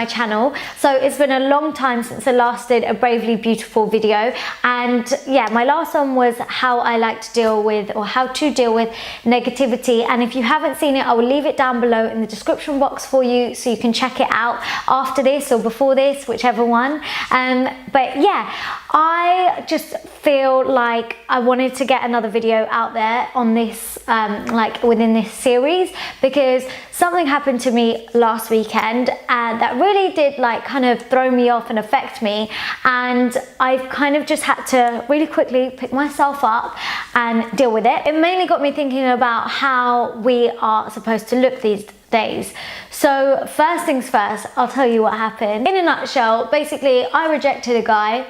my channel. So it's been a long time since I last did a Bravely Beautiful video, and yeah, my last one was how I like to deal with, or how to deal with negativity. And if you haven't seen it, I will leave it down below in the description box for you so you can check it out after this or before this, whichever one. But yeah, I just feel like I wanted to get another video out there on this, like within this series, because something happened to me last weekend and that really did like kind of throw me off and affect me, and I've kind of just had to really quickly pick myself up and deal with it. It mainly got me thinking about how we are supposed to look these days. So first things first, I'll tell you what happened. In a nutshell, basically I rejected a guy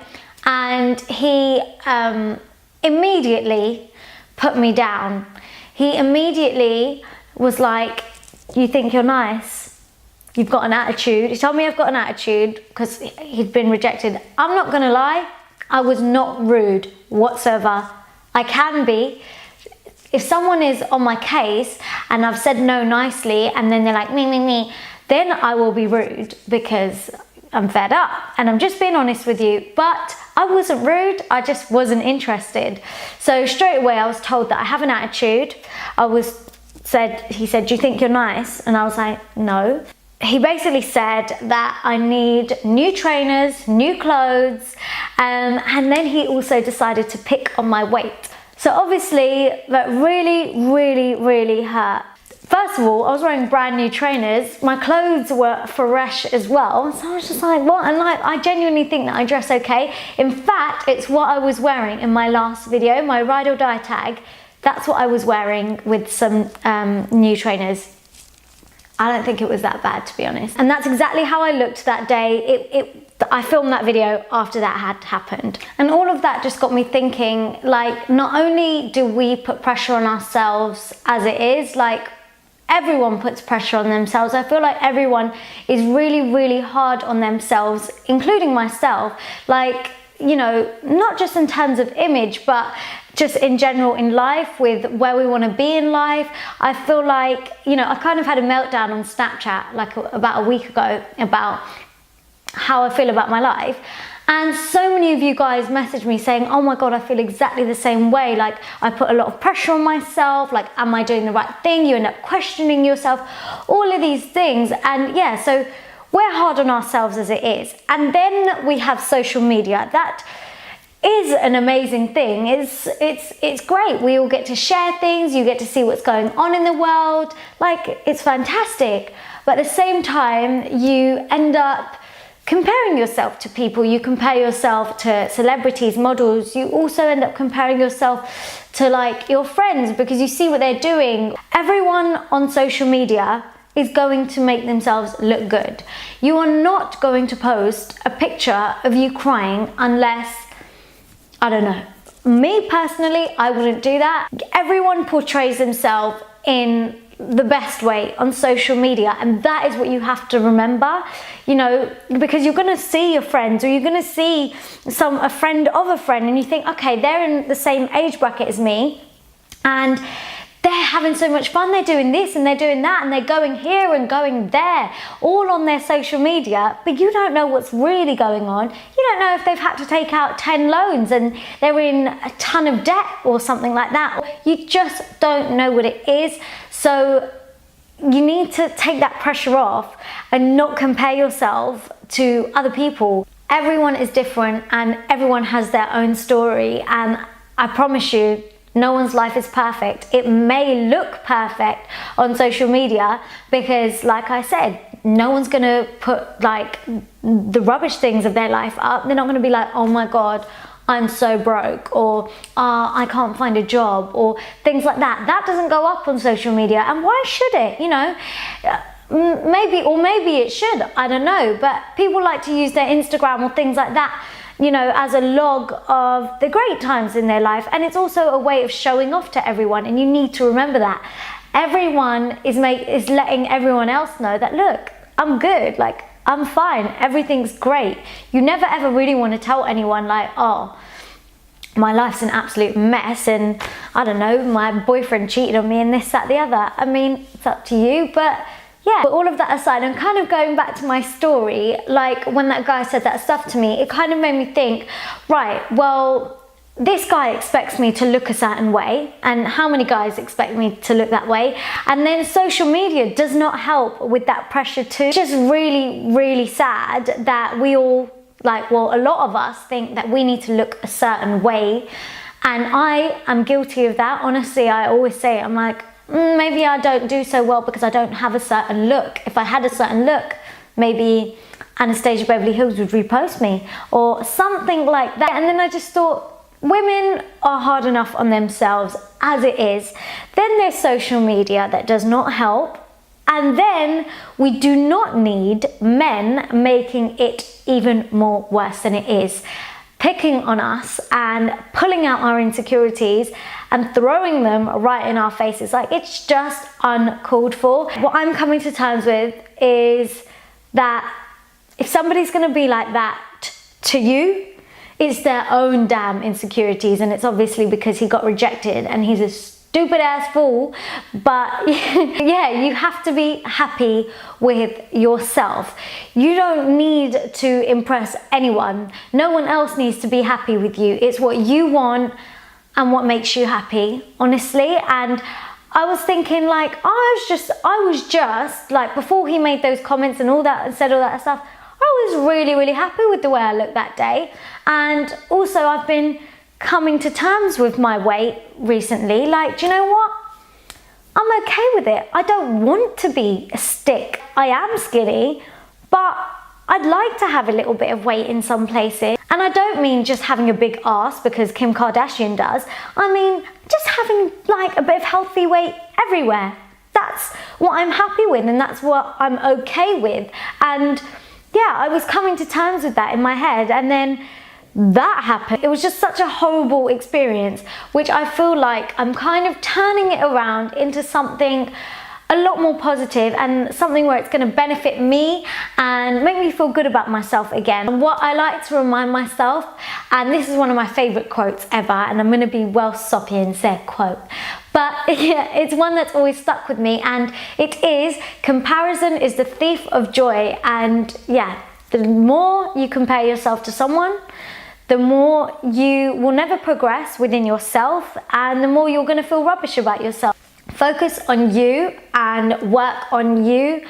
and he immediately put me down. He immediately was like, you think you're nice? You've got an attitude. He told me I've got an attitude because he'd been rejected. I'm not gonna lie, I was not rude whatsoever. I can be. If someone is on my case and I've said no nicely and then they're like me, then I will be rude because I'm fed up and I'm just being honest with you. But I wasn't rude, I just wasn't interested. So straight away I was told that I have an attitude. He said, do you think you're nice? And I was like, no. He basically said that I need new trainers, new clothes, and then he also decided to pick on my weight. So obviously that really hurt. First of all, I was wearing brand new trainers. My clothes were fresh as well. So I was just like, what? And like, I genuinely think that I dress okay. In fact, it's what I was wearing in my last video, my ride or die tag. That's what I was wearing with some new trainers. I don't think it was that bad, to be honest. And that's exactly how I looked that day. I filmed that video after that had happened. And all of that just got me thinking, like, not only do we put pressure on ourselves as it is, like, everyone puts pressure on themselves. I feel like everyone is really hard on themselves, including myself. Like, you know, not just in terms of image, but just in general in life, with where we want to be in life. I feel like, you know, I kind of had a meltdown on Snapchat like about a week ago about how I feel about my life. And so many of you guys messaged me saying, oh my God, I feel exactly the same way. Like, I put a lot of pressure on myself. Like, am I doing the right thing? You end up questioning yourself, all of these things. And yeah, so we're hard on ourselves as it is. And then we have social media. That is an amazing thing. It's great. We all get to share things. You get to see what's going on in the world. Like, it's fantastic. But at the same time, you end up comparing yourself to people. You compare yourself to celebrities, models. You also end up comparing yourself to like your friends because you see what they're doing. Everyone on social media is going to make themselves look good. You are not going to post a picture of you crying unless, I don't know. Me personally, I wouldn't do that. Everyone portrays themselves in the best way on social media, and that is what you have to remember, you know, because you're going to see your friends, or you're going to see a friend of a friend, and you think, okay, they're in the same age bracket as me and they're having so much fun, they're doing this and they're doing that and they're going here and going there, all on their social media, but you don't know what's really going on. You don't know if they've had to take out 10 loans and they're in a ton of debt or something like that. You just don't know what it is. So you need to take that pressure off and not compare yourself to other people. Everyone is different and everyone has their own story, and I promise you, no one's life is perfect. It may look perfect on social media because, like I said, no one's gonna put like the rubbish things of their life up. They're not gonna be like, oh my God, I'm so broke, or I can't find a job, or things like that. That doesn't go up on social media, and why should it? You know, maybe it should, I don't know, but people like to use their Instagram or things like that, you know, as a log of the great times in their life. And it's also a way of showing off to everyone, and you need to remember that. Everyone is letting everyone else know that, look, I'm good, like, I'm fine, everything's great. You never ever really want to tell anyone like, oh, my life's an absolute mess and I don't know, my boyfriend cheated on me and this, that, the other. I mean, it's up to you, but yeah, but all of that aside, I'm kind of going back to my story, like when that guy said that stuff to me, it kind of made me think, right, well, this guy expects me to look a certain way, and how many guys expect me to look that way? And then social media does not help with that pressure too. It's just really, really sad that we all, like, well, a lot of us think that we need to look a certain way. And I am guilty of that. Honestly, I always say, I'm like, maybe I don't do so well because I don't have a certain look. If I had a certain look, maybe Anastasia Beverly Hills would repost me or something like that. And then I just thought, women are hard enough on themselves as it is. Then there's social media that does not help. And then we do not need men making it even more worse than it is. Picking on us and pulling out our insecurities and throwing them right in our faces. Like, it's just uncalled for. What I'm coming to terms with is that if somebody's gonna be like that to you, it's their own damn insecurities, and it's obviously because he got rejected and he's a stupid ass fool. But yeah, you have to be happy with yourself. You don't need to impress anyone. No one else needs to be happy with you. It's what you want and what makes you happy, honestly. And I was thinking, like, I was just like, before he made those comments and all that and said all that stuff, I was really, really happy with the way I looked that day. And also, I've been coming to terms with my weight recently. Like, do you know what? I'm okay with it. I don't want to be a stick. I am skinny, but I'd like to have a little bit of weight in some places. And I don't mean just having a big ass because Kim Kardashian does. I mean, just having like a bit of healthy weight everywhere. That's what I'm happy with, and that's what I'm okay with. And yeah, I was coming to terms with that in my head, and then that happened. It was just such a horrible experience, which I feel like I'm kind of turning it around into something a lot more positive and something where it's going to benefit me and make me feel good about myself again. And what I like to remind myself, and this is one of my favorite quotes ever, and I'm going to be well soppy and say a quote, but yeah, it's one that's always stuck with me, and it is, comparison is the thief of joy. And yeah, the more you compare yourself to someone, the more you will never progress within yourself, and the more you're going to feel rubbish about yourself. Focus on you and work on you.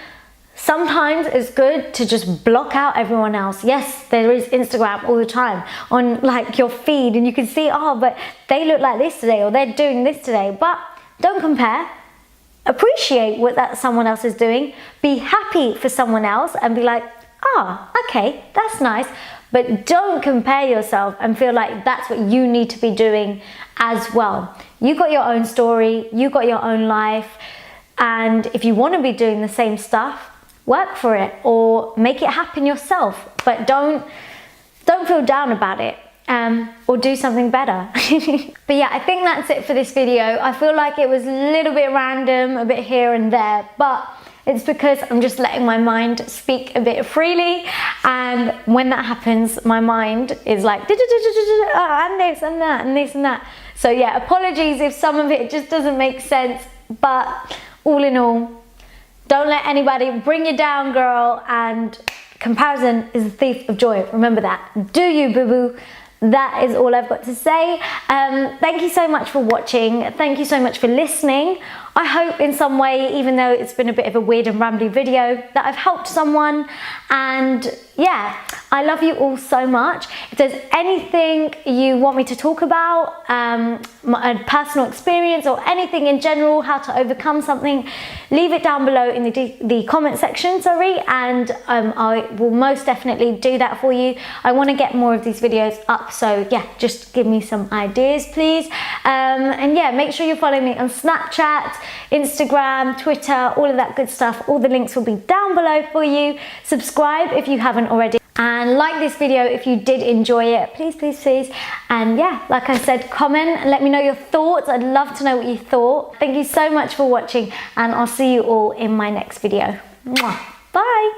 Sometimes it's good to just block out everyone else. Yes, there is Instagram all the time on like your feed, and you can see, oh, but they look like this today, or they're doing this today. But don't compare. Appreciate what that someone else is doing. Be happy for someone else and be like, ah, okay, that's nice. But don't compare yourself and feel like that's what you need to be doing as well. You got your own story, you got your own life, and if you want to be doing the same stuff, work for it or make it happen yourself. But don't feel down about it, or do something better. But yeah, I think that's it for this video. I feel like it was a little bit random, a bit here and there, but it's because I'm just letting my mind speak a bit freely, and when that happens, my mind is like, and this and that and this and that. So yeah, apologies if some of it just doesn't make sense, but all in all, don't let anybody bring you down, girl, and comparison is the thief of joy. Remember that. Do you, boo-boo? That is all I've got to say. Thank you so much for watching. Thank you so much for listening. I hope in some way, even though it's been a bit of a weird and rambly video, that I've helped someone. And yeah, I love you all so much. If there's anything you want me to talk about, my personal experience or anything in general, how to overcome something, leave it down below in the comment section, and I will most definitely do that for you. I want to get more of these videos up, so yeah, just give me some ideas, please. And yeah, make sure you follow me on Snapchat, Instagram, Twitter, all of that good stuff. All the links will be down below for you. Subscribe if you haven't already, and like this video if you did enjoy it, please, please, please. And yeah, like I said, comment and let me know your thoughts. I'd love to know what you thought. Thank you so much for watching, and I'll see you all in my next video. Mwah. Bye.